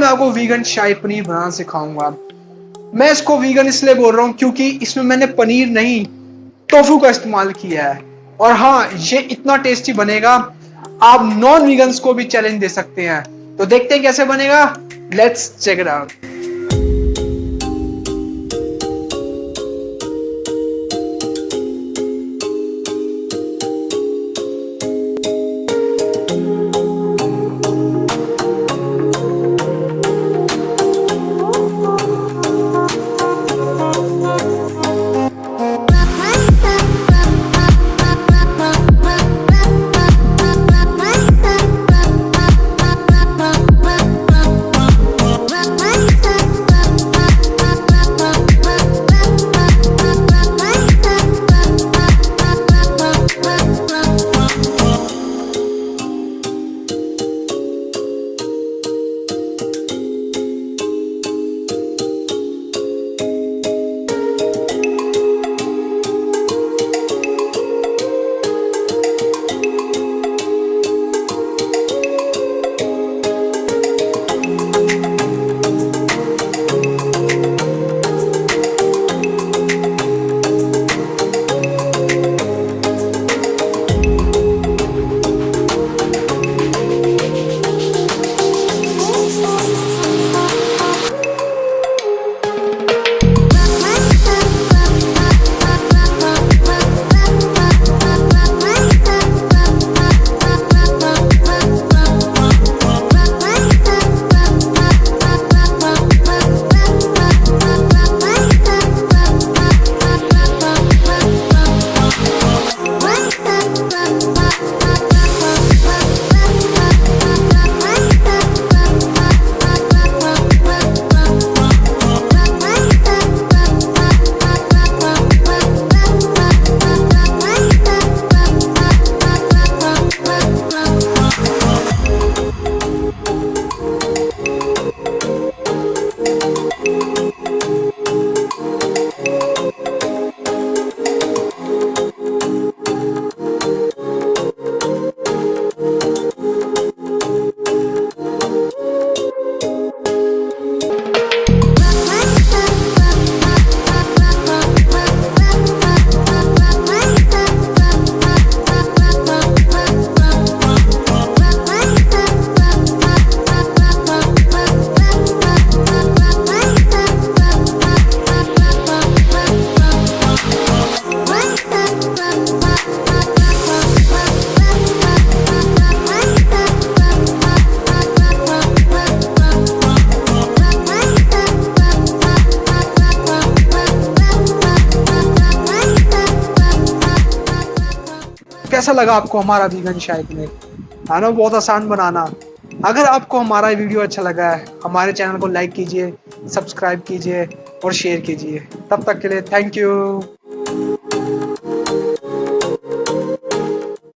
आपको वीगन शाही पनीर बनाना सिखाऊंगा। मैं इसको वीगन इसलिए बोल रहा हूँ क्योंकि इसमें मैंने पनीर नहीं टोफू का इस्तेमाल किया है। और हाँ, ये इतना टेस्टी बनेगा, आप नॉन वीगन्स को भी चैलेंज दे सकते हैं। तो देखते हैं कैसे बनेगा, लेट्स चेक इट आउट। कैसा लगा आपको हमारा वीगन शाही पनीर? है ना बहुत आसान बनाना। अगर आपको हमारा वीडियो अच्छा लगा है, हमारे चैनल को लाइक कीजिए, सब्सक्राइब कीजिए और शेयर कीजिए। तब तक के लिए थैंक यू।